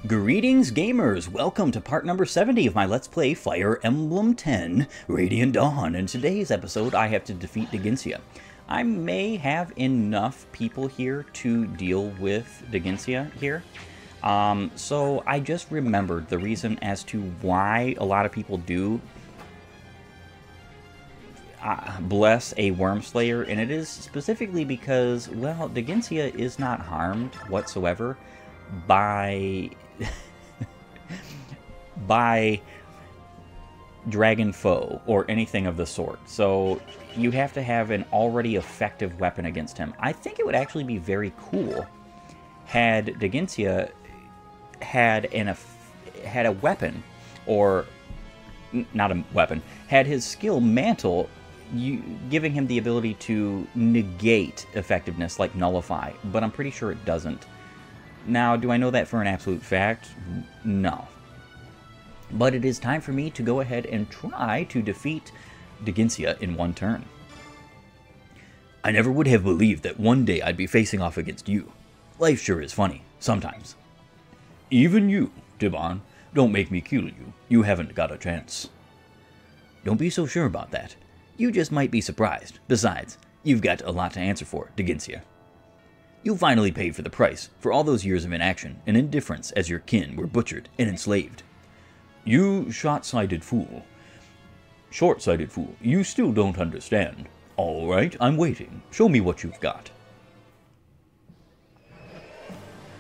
Greetings gamers, welcome to part number 70 of my Let's Play Fire Emblem 10 Radiant Dawn. In today's episode I have to defeat Diginsia. I may have enough people here to deal with Diginsia here. So I just remembered the reason as to why a lot of people do bless a Wormslayer, and it is specifically because, well, Diginsia is not harmed whatsoever by dragon foe or anything of the sort. So you have to have an already effective weapon against him. I think it would actually be very cool had Diginsia had a weapon, or not a weapon, had his skill Mantle, giving him the ability to negate effectiveness like Nullify, but I'm pretty sure it doesn't. Now, do I know that for an absolute fact? No. But it is time for me to go ahead and try to defeat Diginsia in one turn. I never would have believed that one day I'd be facing off against you. Life sure is funny, sometimes. Even you, Tiban, don't make me kill you. You haven't got a chance. Don't be so sure about that. You just might be surprised. Besides, you've got a lot to answer for, Diginsia. You finally paid for the price for all those years of inaction and indifference as your kin were butchered and enslaved. You short-sighted fool. Short-sighted fool, you still don't understand. All right, I'm waiting. Show me what you've got.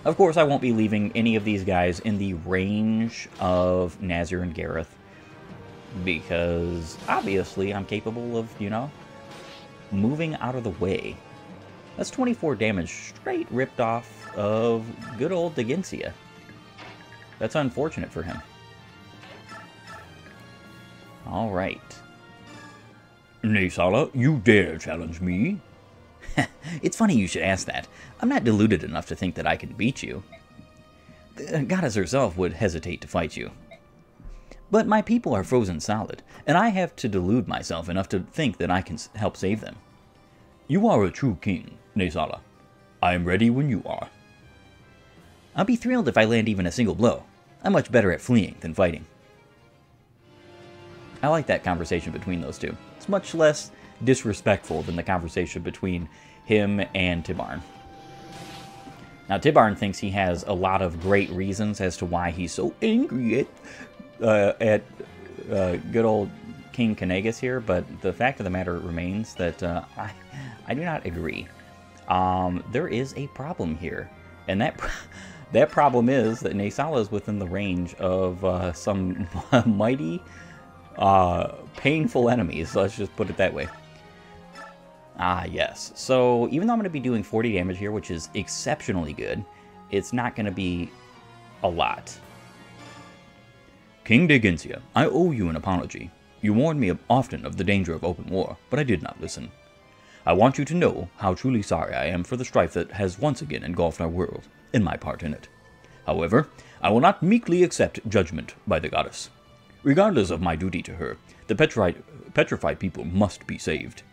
Of course, I won't be leaving any of these guys in the range of Nazir and Gareth, because obviously I'm capable of, you know, moving out of the way. That's 24 damage straight ripped off of good old Diginsia. That's unfortunate for him. Alright. Naysala, you dare challenge me? It's funny you should ask that. I'm not deluded enough to think that I can beat you. The goddess herself would hesitate to fight you. But my people are frozen solid, and I have to delude myself enough to think that I can help save them. You are a true king, Naysala. I am ready when you are. I'll be thrilled if I land even a single blow. I'm much better at fleeing than fighting. I like that conversation between those two. It's much less disrespectful than the conversation between him and Tibarn. Now, Tibarn thinks he has a lot of great reasons as to why he's so angry at good old King Kurthnaga here, but the fact of the matter remains that I do not agree. There is a problem here, and that problem is that Naysala is within the range of some mighty, painful enemies. Let's just put it that way. Ah, yes. So even though I'm going to be doing 40 damage here, which is exceptionally good, it's not going to be a lot. King Diginsia, I owe you an apology. You warned me often of the danger of open war, but I did not listen. I want you to know how truly sorry I am for the strife that has once again engulfed our world, and my part in it. However, I will not meekly accept judgment by the goddess. Regardless of my duty to her, the petrified people must be saved.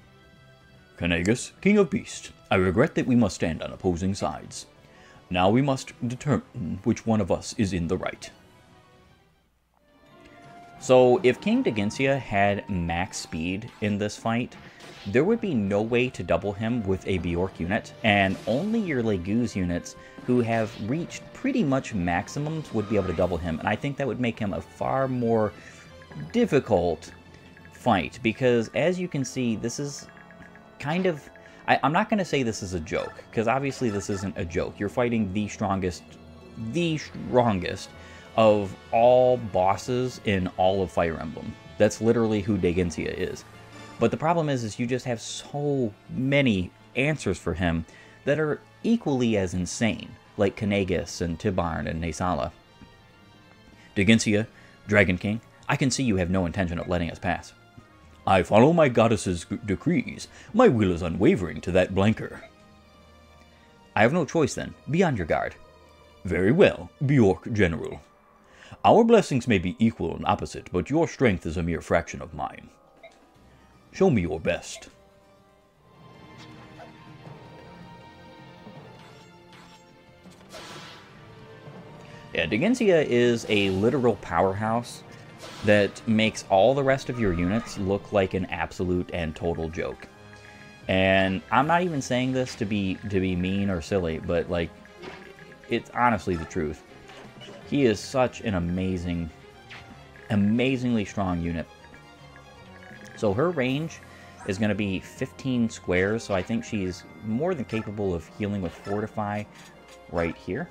Kurthnaga, King of Beasts, I regret that we must stand on opposing sides. Now we must determine which one of us is in the right. So, if King Diginsia had max speed in this fight, there would be no way to double him with a Bjork unit, and only your Legu's units who have reached pretty much maximums would be able to double him, and I think that would make him a far more difficult fight, because as you can see, this is kind of... I'm not going to say this is a joke, because obviously this isn't a joke. You're fighting the strongest of all bosses in all of Fire Emblem. That's literally who Diginsia is. But the problem is you just have so many answers for him that are equally as insane, like Kurthnaga and Tibarn and Naysala. Diginsia, Dragon King, I can see you have no intention of letting us pass. I follow my goddess's decrees. My will is unwavering to that blanker. I have no choice then. Be on your guard. Very well, Bjork General. Our blessings may be equal and opposite, but your strength is a mere fraction of mine. Show me your best. Yeah, Digensia is a literal powerhouse that makes all the rest of your units look like an absolute and total joke. And I'm not even saying this to be mean or silly, but like, it's honestly the truth. He is such an amazingly strong unit. So her range is going to be 15 squares, so I think she's more than capable of healing with Fortify right here.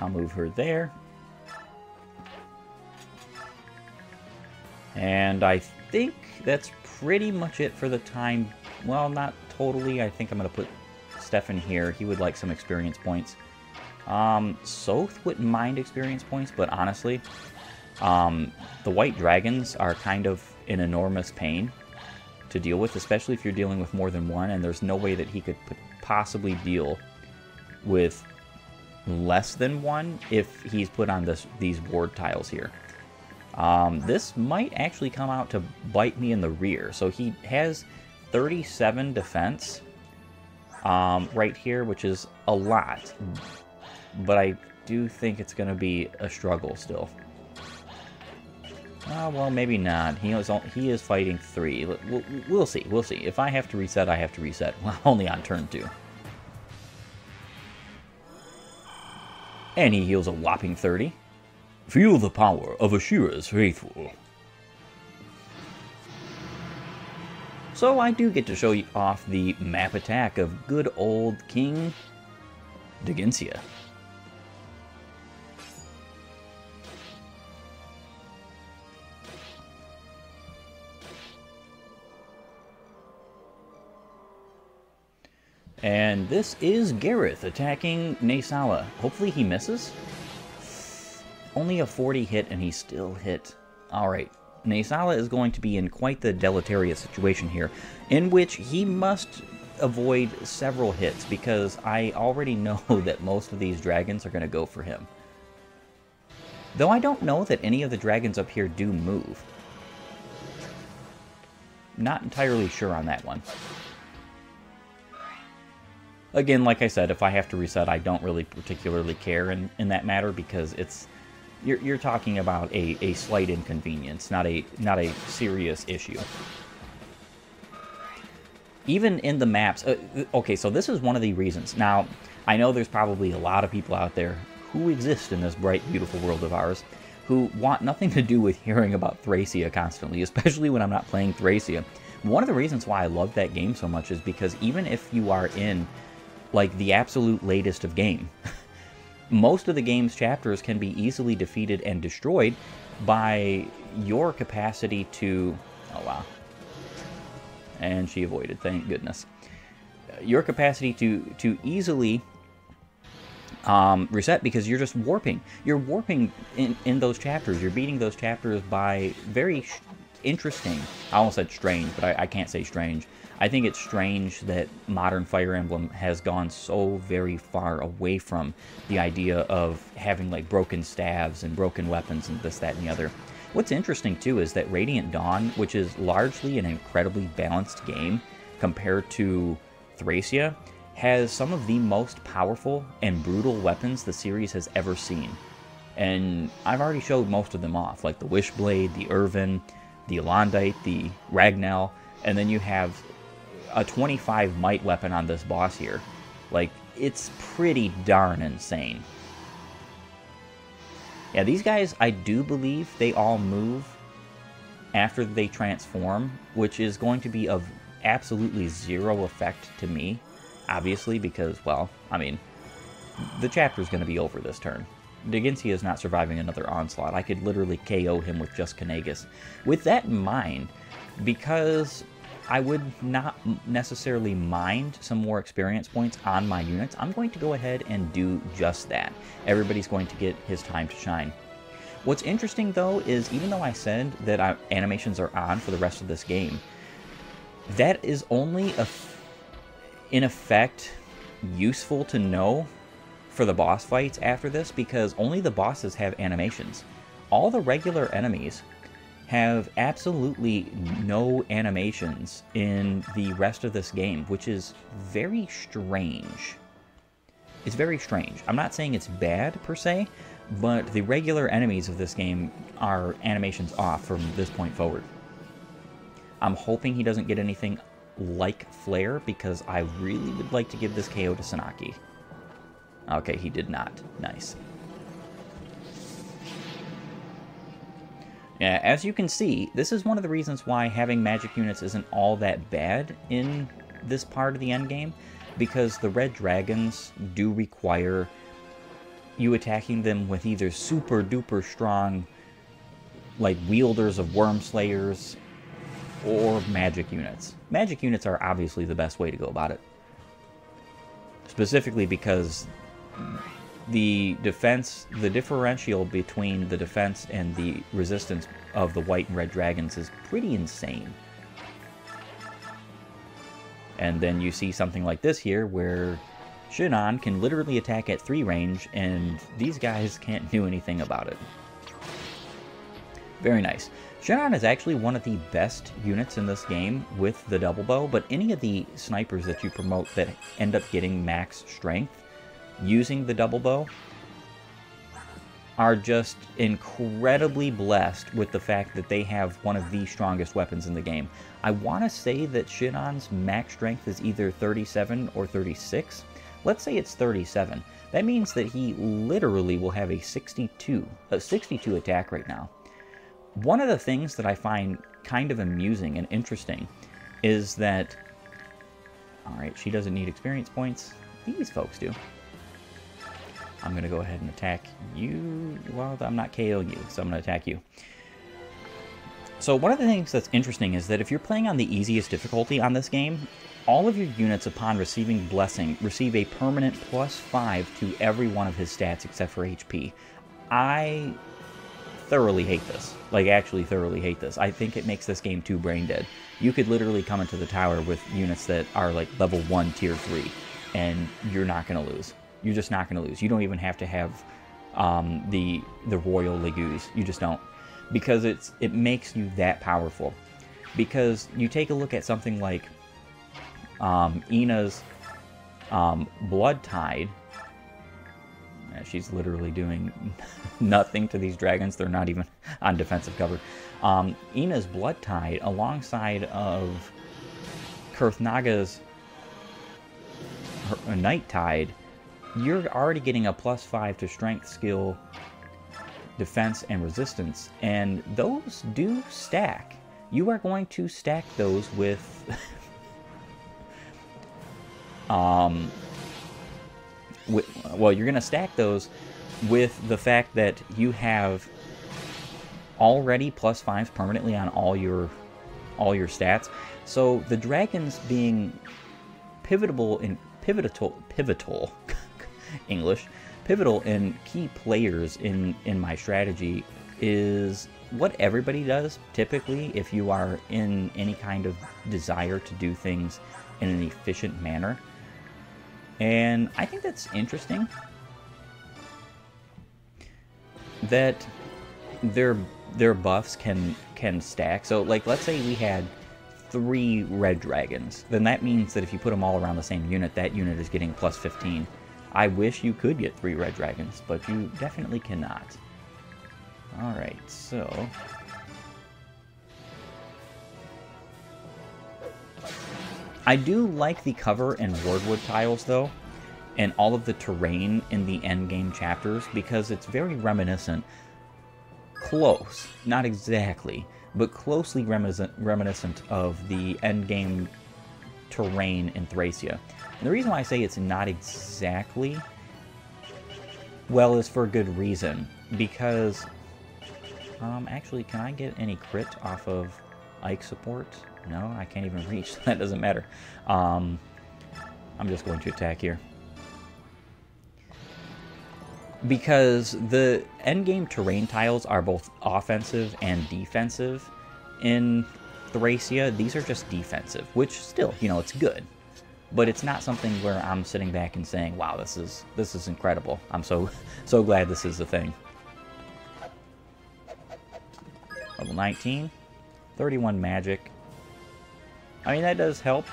I'll move her there. And I think that's pretty much it for the time. Well, not totally. I think I'm going to put Stefan here. He would like some experience points. Soth wouldn't mind experience points, but honestly, the white dragons are kind of an enormous pain to deal with, especially if you're dealing with more than one, and there's no way that he could possibly deal with less than one if he's put on these ward tiles here. This might actually come out to bite me in the rear. So he has 37 defense right here, which is a lot. But I do think it's going to be a struggle still. Well, maybe not. He is fighting 3. We'll see. We'll see. If I have to reset, I have to reset. Well, only on turn 2. And he heals a whopping 30. Feel the power of Ashira's faithful. So I do get to show you off the map attack of good old King Digensia. And this is Gareth attacking Naysala. Hopefully he misses. Only a 40 hit and he still hit. Alright, Naysala is going to be in quite the deleterious situation here, in which he must avoid several hits, because I already know that most of these dragons are going to go for him. Though I don't know that any of the dragons up here do move. Not entirely sure on that one. Again, like I said, if I have to reset, I don't really particularly care in that matter, because it's you're talking about a slight inconvenience, not a serious issue. Even in the maps, okay, so this is one of the reasons. Now, I know there's probably a lot of people out there who exist in this bright, beautiful world of ours who want nothing to do with hearing about Thracia constantly, especially when I'm not playing Thracia. One of the reasons why I love that game so much is because even if you are in like the absolute latest of game, most of the game's chapters can be easily defeated and destroyed by your capacity to... Oh, wow. And she avoided, thank goodness. Your capacity to easily reset, because you're just warping. You're warping in those chapters. You're beating those chapters by very interesting... I almost said strange, but I can't say strange. I think it's strange that modern Fire Emblem has gone so very far away from the idea of having like broken staves and broken weapons and this, that, and the other. What's interesting too is that Radiant Dawn, which is largely an incredibly balanced game compared to Thracia, has some of the most powerful and brutal weapons the series has ever seen. And I've already showed most of them off, like the Wishblade, the Irvin, the Elondite, the Ragnell, and then you have a 25 might weapon on this boss here. Like, it's pretty darn insane. Yeah, these guys, I do believe they all move after they transform, which is going to be of absolutely zero effect to me, obviously, because, well, I mean, the chapter's going to be over this turn. Digensia is not surviving another onslaught. I could literally KO him with just Kurthnaga. With that in mind, because I would not necessarily mind some more experience points on my units, I'm going to go ahead and do just that. Everybody's going to get his time to shine. What's interesting, though, is even though I said that animations are on for the rest of this game, that is only, in effect, useful to know for the boss fights after this, because only the bosses have animations. All the regular enemies have absolutely no animations in the rest of this game, which is very strange. It's very strange. I'm not saying it's bad, per se, but the regular enemies of this game are animations off from this point forward. I'm hoping he doesn't get anything like Flare, because I really would like to give this KO to Sanaki. Okay, he did not. Nice. Yeah, as you can see, this is one of the reasons why having magic units isn't all that bad in this part of the endgame, because the red dragons do require you attacking them with either super duper strong, like, wielders of worm slayers, or magic units. Magic units are obviously the best way to go about it. Specifically because the defense, the differential between the defense and the resistance of the white and red dragons is pretty insane. And then you see something like this here, where Shinon can literally attack at 3 range, and these guys can't do anything about it. Very nice. Shinon is actually one of the best units in this game with the double bow, but any of the snipers that you promote that end up getting max strength using the double bow are just incredibly blessed with the fact that they have one of the strongest weapons in the game. I want to say that Shinon's max strength is either 37 or 36. Let's say it's 37. That means that he literally will have a 62 attack right now. One of the things that I find kind of amusing and interesting is that, alright, she doesn't need experience points. These folks do. I'm going to go ahead and attack you. Well, I'm not KOing you, so I'm going to attack you. So one of the things that's interesting is that if you're playing on the easiest difficulty on this game, all of your units, upon receiving Blessing, receive a permanent +5 to every one of his stats except for HP. I thoroughly hate this. Like, actually thoroughly hate this. I think it makes this game too brain dead. You could literally come into the tower with units that are like level 1, tier 3, and you're not going to lose. You're just not going to lose. You don't even have to have the Royal Legues. You just don't. Because it makes you that powerful. Because you take a look at something like Ina's Blood Tide. She's literally doing nothing to these dragons. They're not even on defensive cover. Ina's Blood Tide, alongside of Kurthnaga's Night Tide, you're already getting a +5 to strength, skill, defense, and resistance. And those do stack. You are going to stack those with well, you're going to stack those with the fact that you have already +5s permanently on all your stats. So the dragons being pivotal English, pivotal and key players in my strategy is what everybody does typically if you are in any kind of desire to do things in an efficient manner. And I think that's interesting that their buffs can stack. So, like, let's say we had 3 red dragons, then that means that if you put them all around the same unit, that unit is getting +15. I wish you could get 3 red dragons, but you definitely cannot. Alright, so I do like the cover and wordwood tiles, though, and all of the terrain in the endgame chapters, because it's very reminiscent, close, not exactly, but closely reminiscent of the endgame terrain in Thracia. And the reason why I say it's not exactly, well, is for a good reason, because, actually, can I get any crit off of Ike support? No, I can't even reach, so that doesn't matter. I'm just going to attack here. Because the endgame terrain tiles are both offensive and defensive in Thracia. These are just defensive, which still, you know, it's good. But it's not something where I'm sitting back and saying, wow, this is incredible. I'm so glad this is the thing. Level 19. 31 magic. I mean, that does help.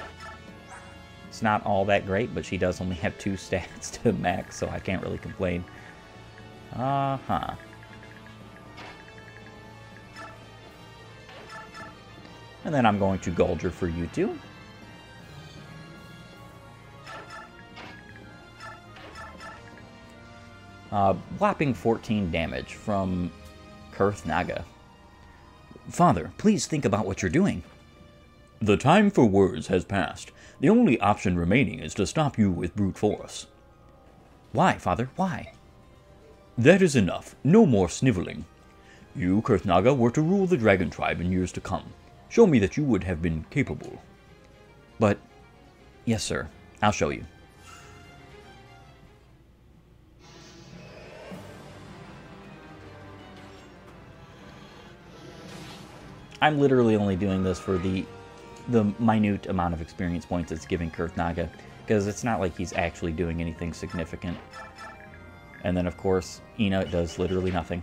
It's not all that great, but she does only have 2 stats to max, so I can't really complain. Uh-huh. And then I'm going to Gulger for you two. Whopping 14 damage from Kurthnaga. Father, please think about what you're doing. The time for words has passed. The only option remaining is to stop you with brute force. Why, Father? Why? That is enough. No more sniveling. You, Kurthnaga, were to rule the dragon tribe in years to come. Show me that you would have been capable. But, yes, sir. I'll show you. I'm literally only doing this for the minute amount of experience points it's giving Kurthnaga, because it's not like he's actually doing anything significant. And then, of course, Ina does literally nothing.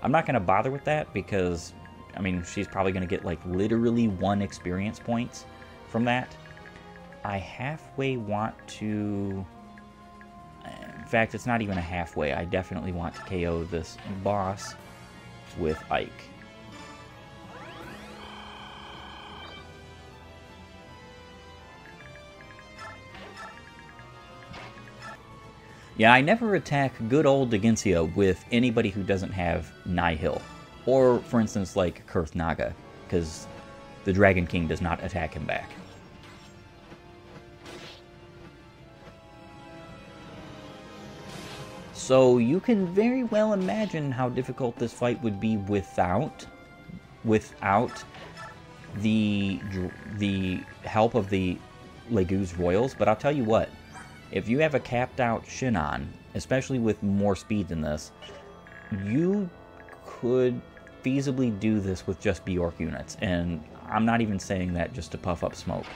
I'm not going to bother with that because, I mean, she's probably going to get, like, literally 1 experience points from that. I halfway want to... In fact, it's not even a halfway. I definitely want to KO this boss with Ike. Yeah, I never attack good old Degensio with anybody who doesn't have Nihil. Or, for instance, like Kurthnaga, because the Dragon King does not attack him back. So you can very well imagine how difficult this fight would be without the help of the Legu's Royals. But I'll tell you what. If you have a capped out Shinon, especially with more speed than this, you could feasibly do this with just Bjork units. And I'm not even saying that just to puff up smoke.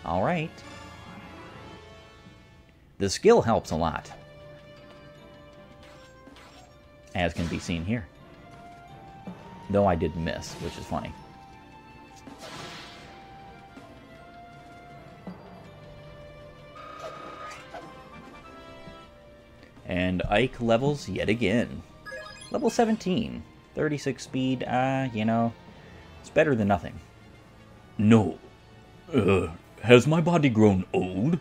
Alright. The skill helps a lot, as can be seen here. Though I did miss, which is funny. And Ike levels yet again. Level 17. 36 speed, you know, it's better than nothing. No. Has my body grown old?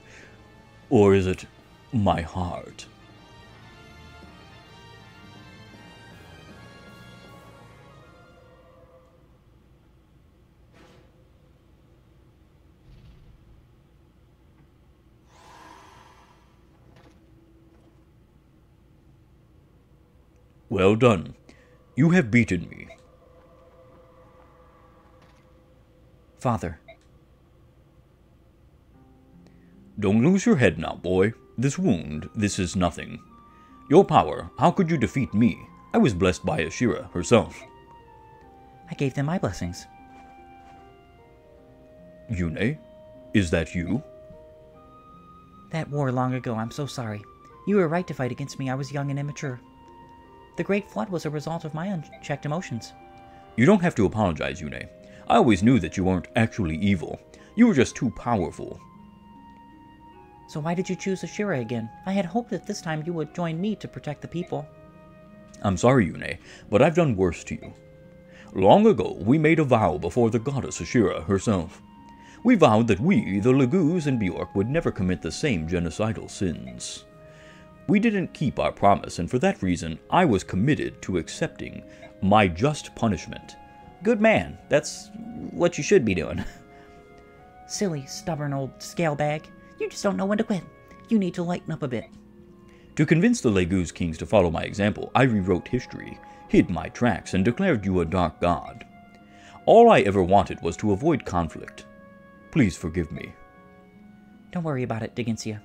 Or is it my heart? Well done. You have beaten me. Father. Don't lose your head now, boy. This wound, this is nothing. Your power, how could you defeat me? I was blessed by Ashira herself. I gave them my blessings. Yune? Is that you? That war long ago, I'm so sorry. You were right to fight against me, I was young and immature. The Great Flood was a result of my unchecked emotions. You don't have to apologize, Yune. I always knew that you weren't actually evil. You were just too powerful. So why did you choose Ashira again? I had hoped that this time you would join me to protect the people. I'm sorry, Yune, but I've done worse to you. Long ago, we made a vow before the goddess Ashira herself. We vowed that we, the Legus and Bjork, would never commit the same genocidal sins. We didn't keep our promise, and for that reason, I was committed to accepting my just punishment. Good man. That's what you should be doing. Silly, stubborn old scalebag. You just don't know when to quit. You need to lighten up a bit. To convince the Legus kings to follow my example, I rewrote history, hid my tracks, and declared you a dark god. All I ever wanted was to avoid conflict. Please forgive me. Don't worry about it, Degensio.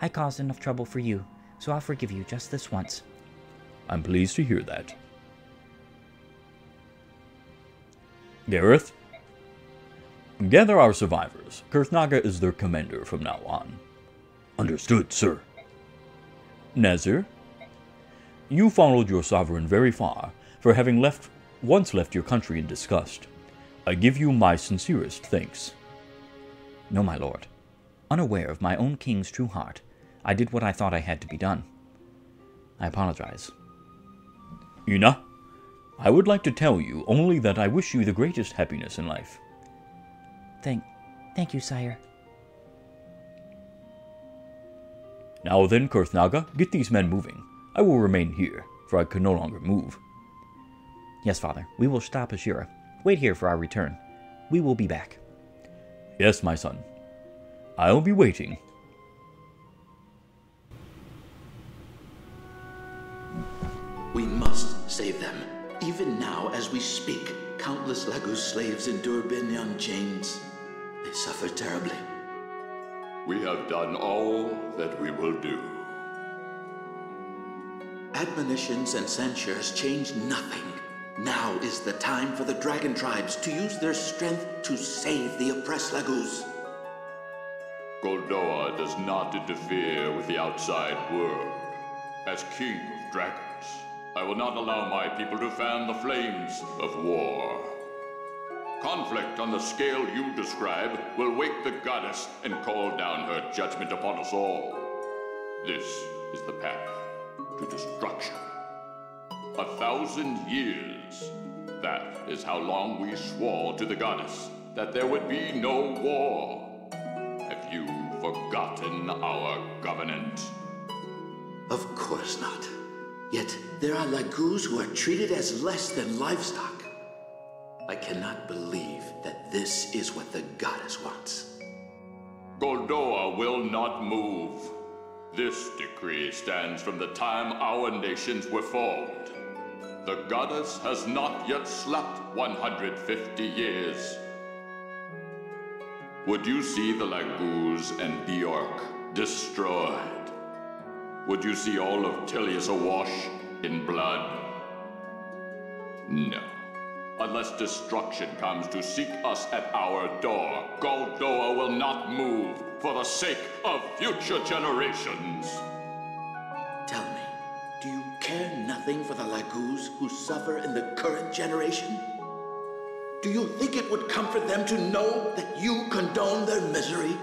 I caused enough trouble for you, so I'll forgive you just this once. I'm pleased to hear that. Gareth? Gather our survivors. Kurthnaga is their commander from now on. Understood, sir. Nazir? You followed your sovereign very far, for having left once left your country in disgust. I give you my sincerest thanks. No, my lord. Unaware of my own king's true heart, I did what I thought I had to be done. I apologize. Una, I would like to tell you only that I wish you the greatest happiness in life. Thank you, sire. Now then, Kurthnaga, get these men moving. I will remain here, for I can no longer move. Yes, father. We will stop Ashira. Wait here for our return. We will be back. Yes, my son. I'll be waiting. We must save them. Even now, as we speak, countless Laguz slaves endure Binyan chains. They suffer terribly. We have done all that we will do. Admonitions and censures change nothing. Now is the time for the dragon tribes to use their strength to save the oppressed Laguz. Goldoa does not interfere with the outside world. As king of dragons, I will not allow my people to fan the flames of war. Conflict on the scale you describe will wake the goddess and call down her judgment upon us all. This is the path to destruction. 1,000 years. That is how long we swore to the goddess that there would be no war. Have you forgotten our covenant? Of course not. Yet there are Laguz who are treated as less than livestock. I cannot believe that this is what the goddess wants. Goldoa will not move. This decree stands from the time our nations were formed. The goddess has not yet slept 150 years. Would you see the Laguz and Bjork destroyed? Would you see all of Tilius awash in blood? No. Unless destruction comes to seek us at our door, Goldoa will not move for the sake of future generations. Tell me, do you care nothing for the Laguz who suffer in the current generation? Do you think it would comfort them to know that you condone their misery?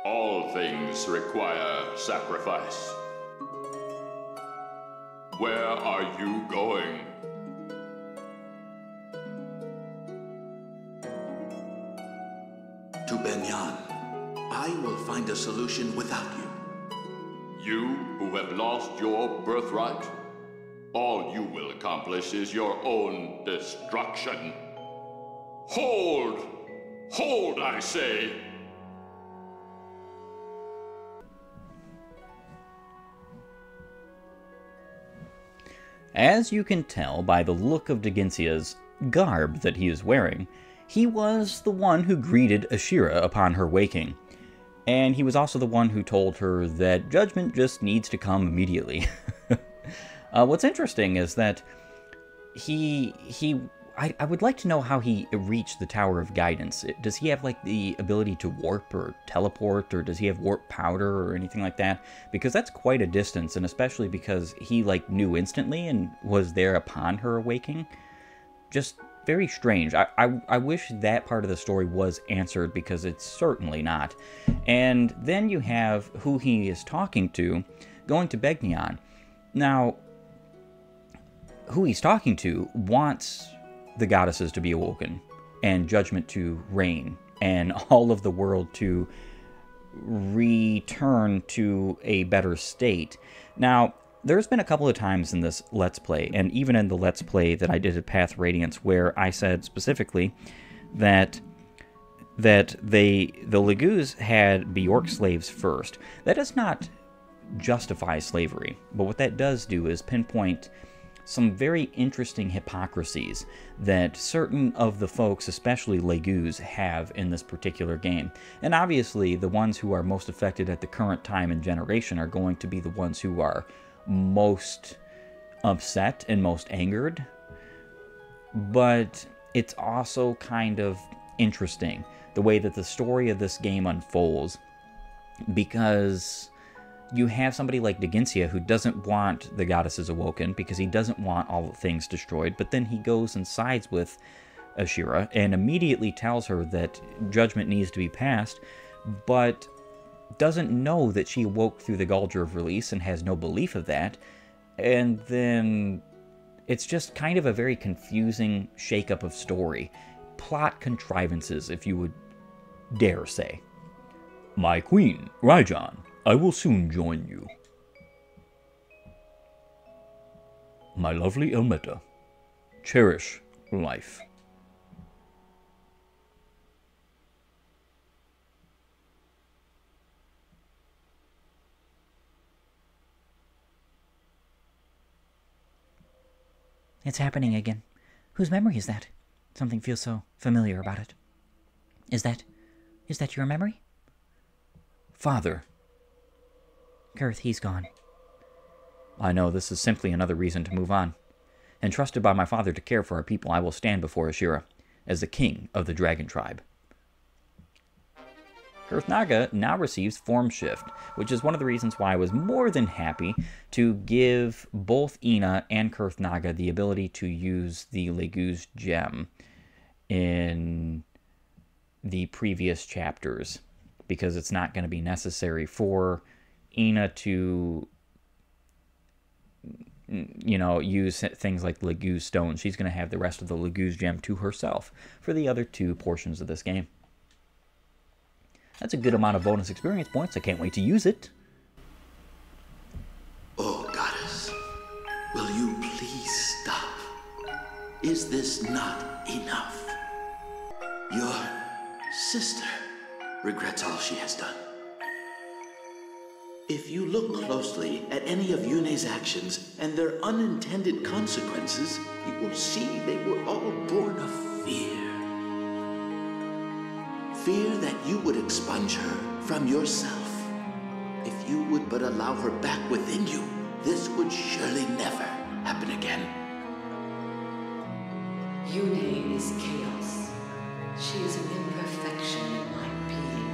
All things require sacrifice. Where are you going? To Binyan. I will find a solution without you. You who have lost your birthright? All you will accomplish is your own destruction. Hold! Hold, I say! As you can tell by the look of Dagincia's garb that he is wearing, he was the one who greeted Ashira upon her waking. And he was also the one who told her that judgment just needs to come immediately. What's interesting is that I would like to know how he reached the Tower of Guidance. Does he have, like, the ability to warp or teleport, or does he have warp powder or anything like that? Because that's quite a distance, and especially because he, like, knew instantly and was there upon her awaking. Just very strange. I wish that part of the story was answered, because it's certainly not. And then you have who he is talking to going to Begnion. Now, who he's talking to wants the goddesses to be awoken, and judgment to reign, and all of the world to return to a better state. Now, there's been a couple of times in this Let's Play, and even in the Let's Play that I did at Path Radiance, where I said specifically that the Laguz had Bjork slaves first. That does not justify slavery, but what that does do is pinpoint some very interesting hypocrisies that certain of the folks, especially Laguz, have in this particular game. And obviously, the ones who are most affected at the current time and generation are going to be the ones who are most upset and most angered. But it's also kind of interesting the way that the story of this game unfolds, because you have somebody like Degncia who doesn't want the goddesses awoken because he doesn't want all things destroyed, but then he goes and sides with Ashira and immediately tells her that judgment needs to be passed, but doesn't know that she awoke through the Gulger of Release and has no belief of that. And then it's just kind of a very confusing shakeup of story. Plot contrivances, if you would dare say. My queen, Raijan, I will soon join you. My lovely Elmetta, cherish life. It's happening again. Whose memory is that? Something feels so familiar about it. Is that your memory? Father. Kurth, he's gone. I know this is simply another reason to move on. Entrusted by my father to care for our people, I will stand before Ashira as the king of the dragon tribe. Kurthnaga now receives Form Shift, which is one of the reasons why I was more than happy to give both Ina and Kurthnaga the ability to use the Legu's gem in the previous chapters, because it's not going to be necessary for Ina to, use things like Legu's stone. She's going to have the rest of the Legu's gem to herself for the other two portions of this game. That's a good amount of bonus experience points. I can't wait to use it. Oh, goddess, will you please stop? Is this not enough? Your sister regrets all she has done. If you look closely at any of Yune's actions and their unintended consequences, you will see they were all born of fear. Fear that you would expunge her from yourself. If you would but allow her back within you, this would surely never happen again. Yune is chaos. She is an imperfection in my being.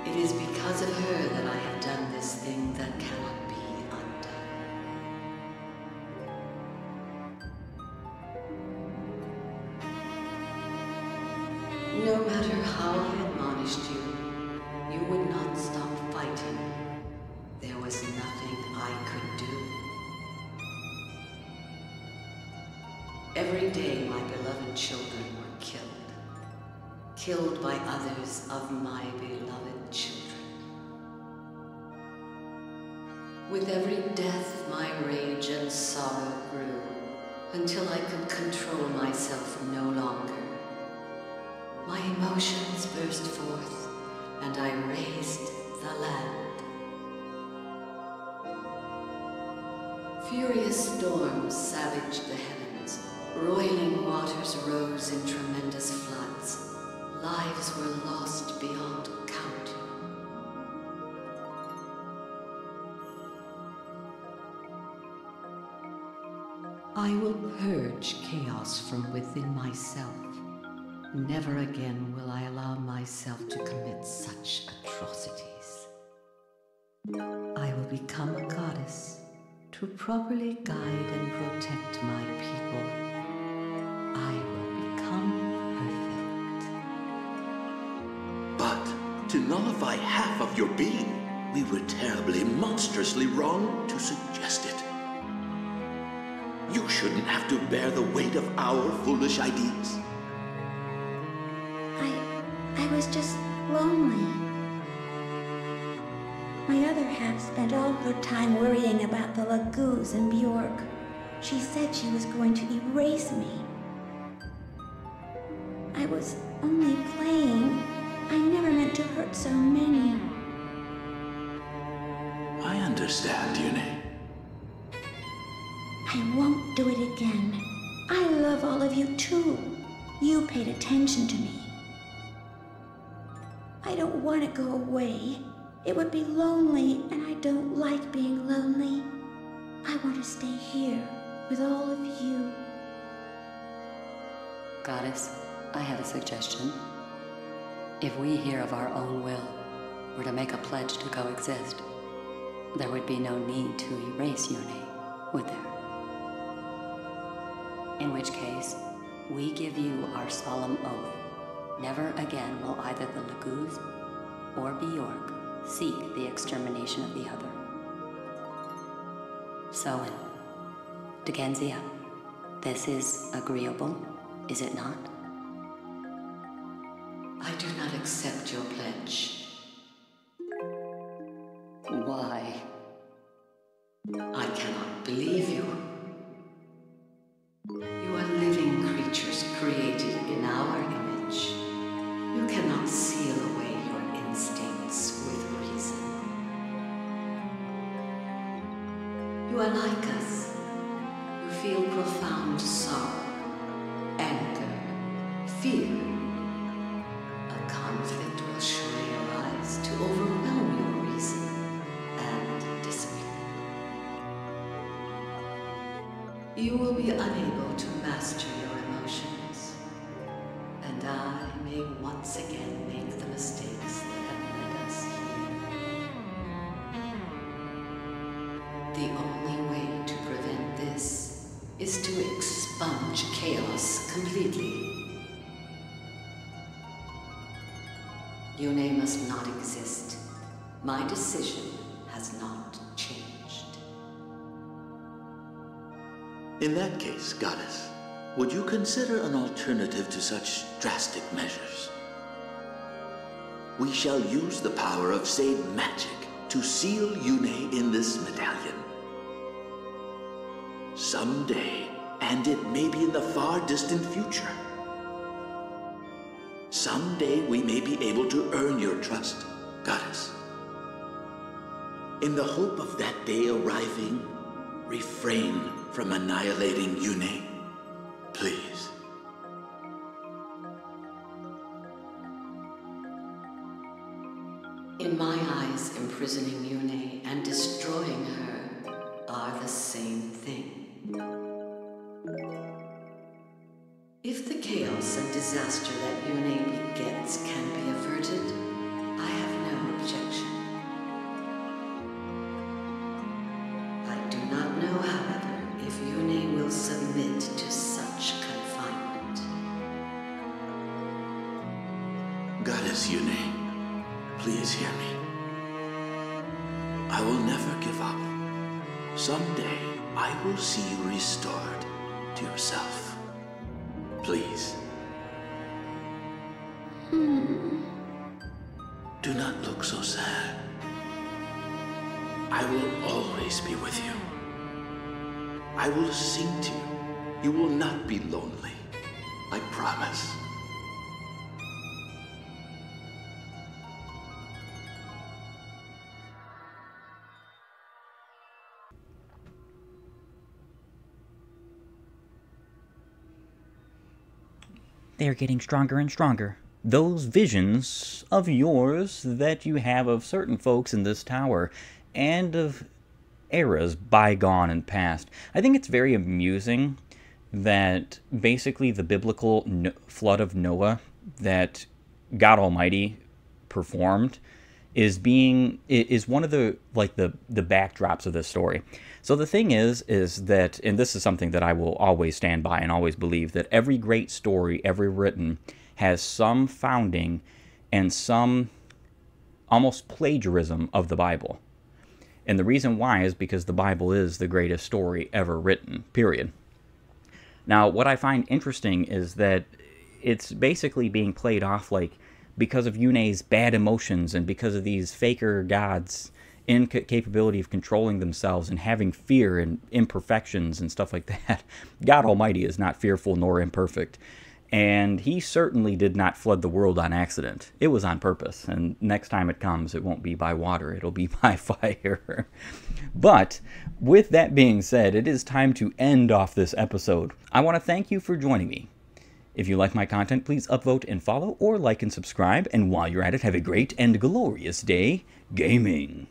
It is because of her that I have done this thing that cannot be undone. No matter how I admonished you, you would not stop fighting. There was nothing I could do. Every day my beloved children were killed. Killed by others of my beloved children. With every death, my rage and sorrow grew, until I could control myself no longer. My emotions burst forth, and I raised the land. Furious storms savaged the heavens. Roiling waters rose in tremendous floods. Lives were lost beyond count. I will purge chaos from within myself. Never again will I allow myself to commit such atrocities. I will become a goddess to properly guide and protect my people. I will become perfect. But to nullify half of your being, we were terribly, monstrously wrong to suggest it. You shouldn't have to bear the weight of our foolish ideas. I was just lonely. My other half spent all her time worrying about the Legus and Bjork. She said she was going to erase me. I was only playing. I never meant to hurt so many. I understand, Yune. I won't do it again. I love all of you too. You paid attention to me. I don't want to go away. It would be lonely, and I don't like being lonely. I want to stay here with all of you. Goddess, I have a suggestion. If we hear of our own will, were to make a pledge to coexist, there would be no need to erase Yune, would there? In which case, we give you our solemn oath. Never again will either the Laguz or Bjork seek the extermination of the other. So, Degenzia, this is agreeable, is it not? I do not accept your pledge. Why? I cannot believe you. You are living creatures created in our image. You cannot seal away your instincts with reason. You are like us. You feel profound sorrow, anger, fear. A conflict will surely arise to overwhelm your reason and discipline. You will be unable to master your emotions, and I may once again make the mistakes that have led us here. The only way to prevent this is to expunge chaos completely. Yune must not exist. My decision has not changed. In that case, Goddess, would you consider an alternative to such drastic measures? We shall use the power of Sade magic to seal Yune in this medallion. Someday, and it may be in the far distant future, someday we may be able to earn your trust, Goddess. In the hope of that day arriving, refrain from annihilating Yune, please. In my eyes, imprisoning Yune and destroying her are the same thing. If the chaos and disaster that Yune begets can be averted, I have no objection. I do not know, however, if Yune will submit to such confinement. Goddess Yune, please hear me. I will never give up. Someday, I will see you restored to yourself. Please. Do not look so sad. I will always be with you. I will sing to you. You will not be lonely. I promise. They're getting stronger and stronger. Those visions of yours that you have of certain folks in this tower and of eras bygone and past. I think it's very amusing that basically the biblical flood of Noah that God Almighty performed is one of the backdrops of this story. So the thing is that, and this is something that I will always stand by and always believe, that every great story ever written has some founding and some almost plagiarism of the Bible. And the reason why is because the Bible is the greatest story ever written, period. Now, what I find interesting is that it's basically being played off like because of Yune's bad emotions and because of these faker gods' incapability of controlling themselves and having fear and imperfections and stuff like that. God Almighty is not fearful nor imperfect. And he certainly did not flood the world on accident. It was on purpose. And next time it comes, it won't be by water. It'll be by fire. But with that being said, it is time to end off this episode. I want to thank you for joining me. If you like my content, please upvote and follow or like and subscribe. And while you're at it, have a great and glorious day gaming.